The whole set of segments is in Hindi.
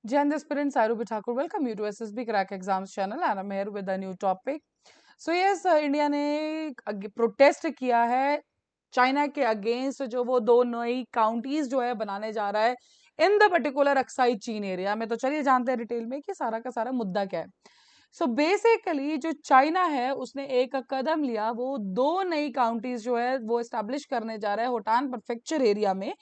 Jan aspirant Sairubi Thakur, welcome you to SSB Crack Exams channel and I'm here with a new topic. So yes, India ने प्रोटेस्ट किया है चाइना के अगेंस्ट जो वो दो नई काउंटीज जो है बनाने जा रहा है इन द पर्टिकुलर अक्साई चीन एरिया में। तो चलिए जानते हैं डिटेल में कि सारा का सारा मुद्दा क्या है। सो बेसिकली जो चाइना है उसने एक कदम लिया, वो दो नई काउंटीज जो है वो एस्टेब्लिश करने जा रहा है होटान प्रेफेक्चर एरिया में,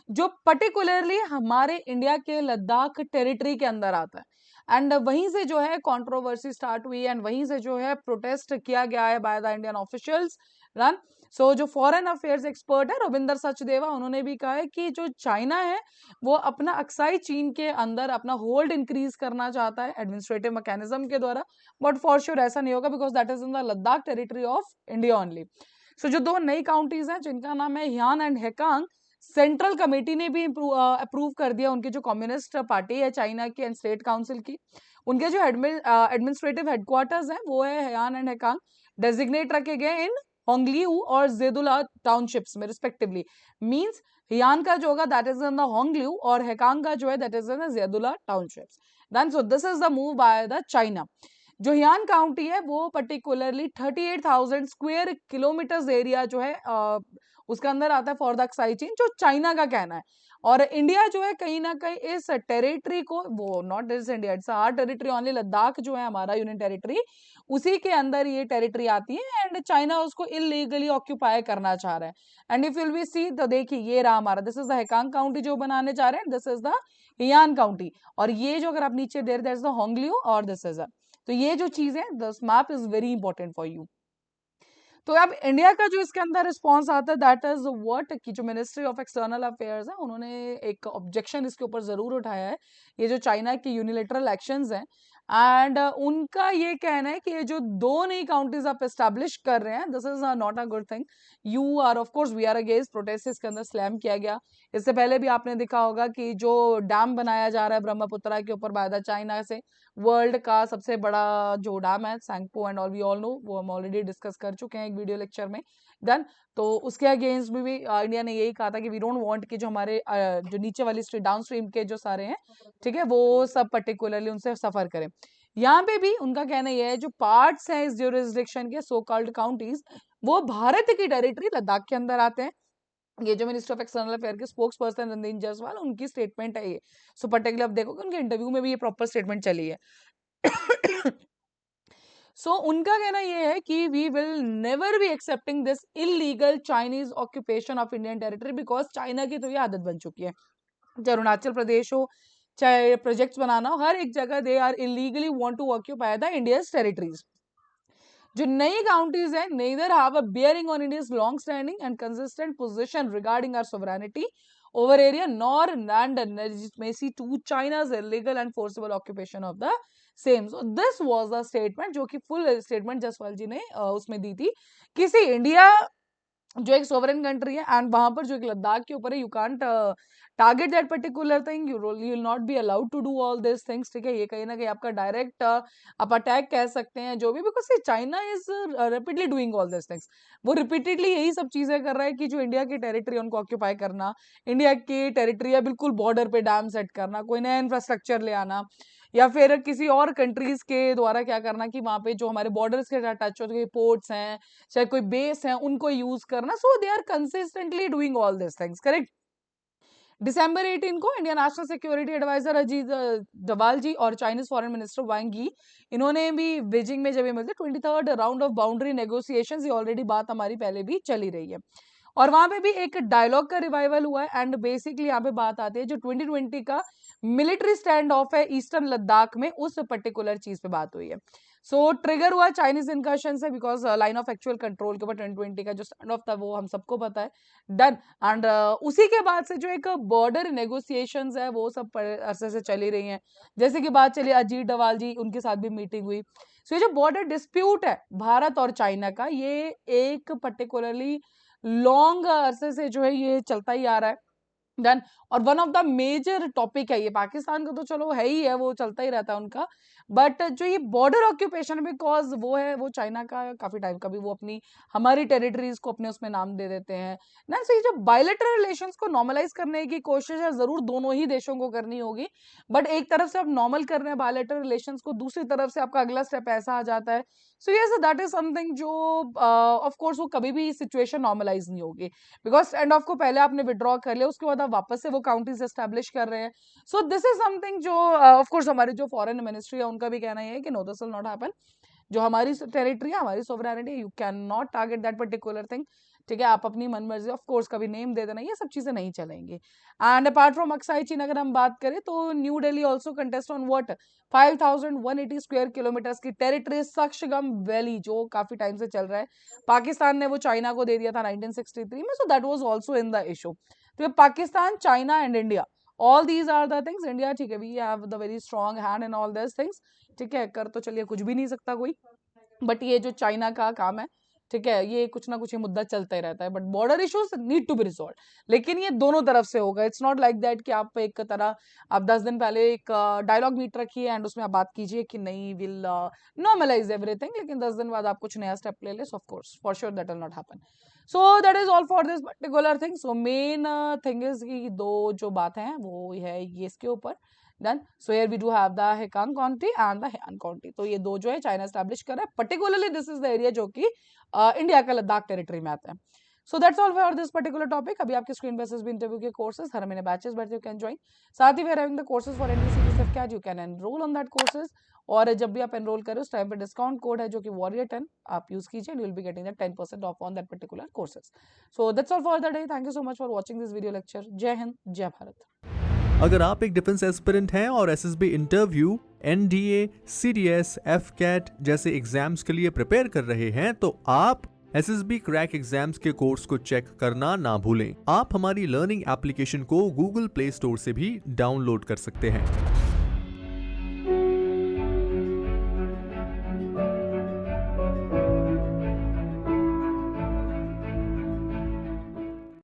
जो पर्टिकुलरली हमारे इंडिया के लद्दाख टेरिटरी के अंदर आता है। एंड वहीं से जो है कंट्रोवर्सी स्टार्ट हुई एंड वहीं से जो है प्रोटेस्ट किया गया है by the Indian officials run. So जो फॉरेन अफेयर्स एक्सपर्ट है रविंदर सचदेवा, उन्होंने भी कहा है कि जो चाइना है वो अपना अक्साई चीन के अंदर अपना होल्ड इंक्रीज करना चाहता है एडमिनिस्ट्रेटिव मैकेनिज्म के द्वारा, बट फॉर श्योर ऐसा नहीं होगा because that is in the Ladakh territory of India only. So जो दो नई काउंटीज हैं जिनका नाम है ह्यान एंड हेकांग, सेंट्रल कमेटी ने भी अप्रूव कर दिया, उनकी जो कम्युनिस्ट पार्टी है चाइना की एंड स्टेट काउंसिल की, उनके जो एडमिनिस्ट्रेटिव हेडक्वार्टर्स हैं वो है हयान एंड हेकांग, डेजिग्नेट रखे गए इन होंगलियू और जेदुला टाउनशिप्स में रिस्पेक्टिवली। मींस हियान का जो होगा that is in the Hongliu और हेकांग का जो है that is in the Xaidulla townships. Then so this is the move by the China. जो हियान काउंटी है वो पर्टिकुलरली 38,000 स्क्वायर किलोमीटर्स एरिया जो है उसके अंदर आता है फॉर द अक्साई चीन, जो चाइना का कहना है। और इंडिया जो है कहीं ना कहीं इस टेरिटरी को, वो not is India, it's our territory only, Ladakh जो है हमारा यूनियन टेरिटरी, उसी के अंदर ये टेरिटरी आती है एंड चाइना उसको इलीगली ऑक्यूपाई करना चाह रहा है। And if will be see तो देखिए ये रहा हमारा, this is the Hekang county जो बनाने जा रहे हैं, this is the He'an county, और ये जो अगर आप नीचे देर दैट्स द होंगलियो और दिस इज तो ये जो चीज है this map is very important for you. तो अब इंडिया का जो इसके अंदर रिस्पॉन्स आता है दैट इज व्हाट कि जो मिनिस्ट्री ऑफ एक्सटर्नल अफेयर्स है उन्होंने एक ऑब्जेक्शन इसके ऊपर जरूर उठाया है, ये जो चाइना की यूनिलेटरल एक्शंस हैं। एंड उनका ये कहना है कि ये जो दो नई काउंटीज आप एस्टैब्लिश कर रहे हैं this is not a good thing. You are of course we are against, protest इसके अंदर स्लैम किया गया। इससे पहले भी आपने देखा होगा कि जो डैम बनाया जा रहा है ब्रह्मपुत्रा के ऊपर बाय द चाइना से, वर्ल्ड का सबसे बड़ा जो डैम है Tsangpo and all we all know, वो हम ऑलरेडी डिस्कस कर चुके हैं एक वीडियो लेक्चर में। डन। तो उसके अगेंस्ट भी इंडिया ने यही कहा था कि वी डोंट वांट कि जो हमारे जो नीचे वाली स्ट्रीम डाउन स्ट्रीम के जो सारे हैं, ठीक है, वो सब पर्टिकुलरली उनसे सफर करें। यहाँ पे भी उनका कहना यह है जो पार्ट्स हैं इस ज्यूरिसडिक्शन के सो कॉल्ड काउंटीज, वो भारत की टेरिटरी लद्दाख के अंदर आते हैं। ये जो मिनिस्टर ऑफ एक्सटर्नल अफेयर के स्पोक्स पर्सन रणदीप जायसवाल, उनकी स्टेटमेंट है ये। सो पर्टिकुलर आप देखोगे उनके इंटरव्यू में भी ये प्रॉपर स्टेटमेंट चली है। सो उनका कहना यह है कि we will never be accepting this illegal Chinese occupation of Indian territory, because China की तो ये आदत बन चुकी है, चाहे अरुणाचल प्रदेश हो, चाहे प्रोजेक्ट्स बनाना हो, हर एक जगह they are illegally want to occupy the India's territories. जो नई काउंटीज है neither have a bearing on India's long standing and consistent position regarding our sovereignty over area nor land legitimacy to China's illegal and forcible occupation of the same. So this was the statement जो कि full statement जसवाल जी ने उसमें दी थी। किसी इंडिया जो एक सोवरेन कंट्री है एंड वहां पर जो एक लद्दाख के ऊपर है, you can't target that particular thing, you will not be allowed to do all this things, ठीक है। ये कहीं ना कहीं आपका डायरेक्ट आप अटैक कह सकते हैं जो भी, because China is repeatedly doing all this things. वो रिपीटेडली यही सब चीजें कर रहा है कि जो इंडिया की टेरिटरी उनको ऑक्यूपाई करना, इंडिया की टेरिटरी या बिल्कुल बॉर्डर पे डैम सेट करना, कोई नया इंफ्रास्ट्रक्चर ले आना, या फिर किसी और कंट्रीज के द्वारा क्या करना कि वहां पे जो हमारे बॉर्डर्स के साथ टच होते पोर्ट्स हैं, चाहे कोई बेस है, उनको यूज करना। So they are consistently doing all this things, correct. दिसंबर 18 को India national security advisor Ajit Doval ji और चाइनीज फॉरेन मिनिस्टर वांग यी, इन्होंने भी बीजिंग में जब ये मिलते 23rd round of boundary negotiations, ये ऑलरेडी बात हमारी पहले भी चली रही है, और वहां पे भी एक डायलॉग का रिवाइवल हुआ है। एंड बेसिकली यहाँ पे बात आती है जो 2020 का मिलिट्री स्टैंड ऑफ है ईस्टर्न लद्दाख में, उस पर्टिकुलर चीज पे बात हुई है। सो ट्रिगर हुआ चाइनीज इनकर्शन से, because line of actual control के ऊपर 2020 का जो स्टैंड ऑफ था वो हम सबको पता है। डन। एंड उसी के बाद से जो एक बॉर्डर नेगोशिएशंस है वो सब अरसे से चली रही हैं। जैसे कि बात चली अजीत डवाल जी, उनके साथ भी मीटिंग हुई। सो ये जो बॉर्डर डिस्प्यूट है भारत और चाइना का, ये एक पर्टिकुलरली लॉन्ग अरसे से जो है ये चलता ही आ रहा है। देन और one of the major topic है ये, पाकिस्तान का तो चलो है ही है, वो चलता ही रहता है उनका, बट जो ये बॉर्डर ऑक्यूपेशन, बिकॉज वो है, वो चाइना का काफी टाइम का भी वो अपनी हमारी टेरिटरीज को अपने उसमें नाम दे देते हैं ना। सो ये जो बायलैटरल रिलेशंस को नॉर्मलाइज करने की कोशिश है जरूर दोनों ही देशों को करनी होगी, बट एक तरफ से आप नॉर्मल कर रहे हैं बायलैटरल रिलेशंस को, दूसरी तरफ से आपका अगला स्टेप ऐसा आ जाता है। So yes, that is something जो ऑफ कोर्स वो कभी भी सिचुएशन नॉर्मलाइज नहीं होगी, बिकॉज एंड ऑफ को पहले आपने विड्रॉ कर लिया, उसके बाद आप वापस से वो काउंटीज एस्टेब्लिश कर रहे हैं। सो दिस इज समथिंग जो ऑफ कोर्स हमारी जो फॉरेन मिनिस्ट्री है उनका भी कहना है कि no, this will not happen. जो हमारी टेरिटरी है, हमारी sovereignty, you can not target that particular thing. ठीक है, आप अपनी मनमर्जी ऑफ कोर्स कभी नेम दे देना, ये सब चीजें नहीं चलेंगी। एंड अपार्ट फ्रॉम अक्साई चीन अगर हम बात करें तो new Delhi also contest on what 5180 square kilometres की टेरिटरी सक्शगम वैली, जो काफी टाइम से चल रहा है। पाकिस्तान ने वो चाइना को दे दिया था 1963 में, so that was also in the issue. तो Pakistan, China and India, all these are the things. India ठीक है, we have the very strong hand in all this things, ठीक है, कर तो चलिए कुछ भी नहीं सकता कोई, बट ये जो चाइना का काम है, ठीक है, ये कुछ ना कुछ ये मुद्दा चलता ही रहता है, but border issues need to be resolve. लेकिन ये दोनों तरफ से होगा, इट्स नॉट लाइक दैट कि आप एक तरह आप 10 दिन पहले एक डायलॉग मीट रखिए एंड उसमें आप बात कीजिए कि नहीं विल नॉर्मलाइज एवरीथिंग, लेकिन 10 दिन बाद आप कुछ नया स्टेप ले ले, of course for sure that will not happen. So that is all for this particular thing. So main thing is कि दो जो बातें हैं वो है ये इसके ऊपर। Done. So here we do have the Hekan County and the Heian County. तो ये दो जो है चाइना एस्टैब्लिश कर रहा है, particularly this is the area जो कि इंडिया का लद्दाख टेरिटरी में आता है। So that's all for this particular topic. अभी आपके स्क्रीन पे एसएसबी इंटरव्यू के कोर्सेज हर महीने बैचेस बैठते, यू कैन ज्वाइन। साथ ही we are having the courses for NDC CAT, you can enrol on that courses. और जब भी आप एनरोल करें उस टाइम पे डिस्काउंट कोड है जो कि Warrior10 आप यूज कीजिए and you will be getting that 10% of on that particular courses. So that's all for the day. Thank you so much for watching this video lecture. जय हिंद, जय भारत। अगर आप एक डिफेंस एस्पिरेंट हैं और SSB interview, NDA, CDS, AFCAT जैसे एग्जाम्स के लिए प्रिपेयर कर रहे हैं तो आप एसएसबी क्रैक एग्जाम्स के कोर्स को चेक करना ना भूलें। आप हमारी लर्निंग एप्लीकेशन को गूगल प्ले स्टोर से भी डाउनलोड कर सकते हैं।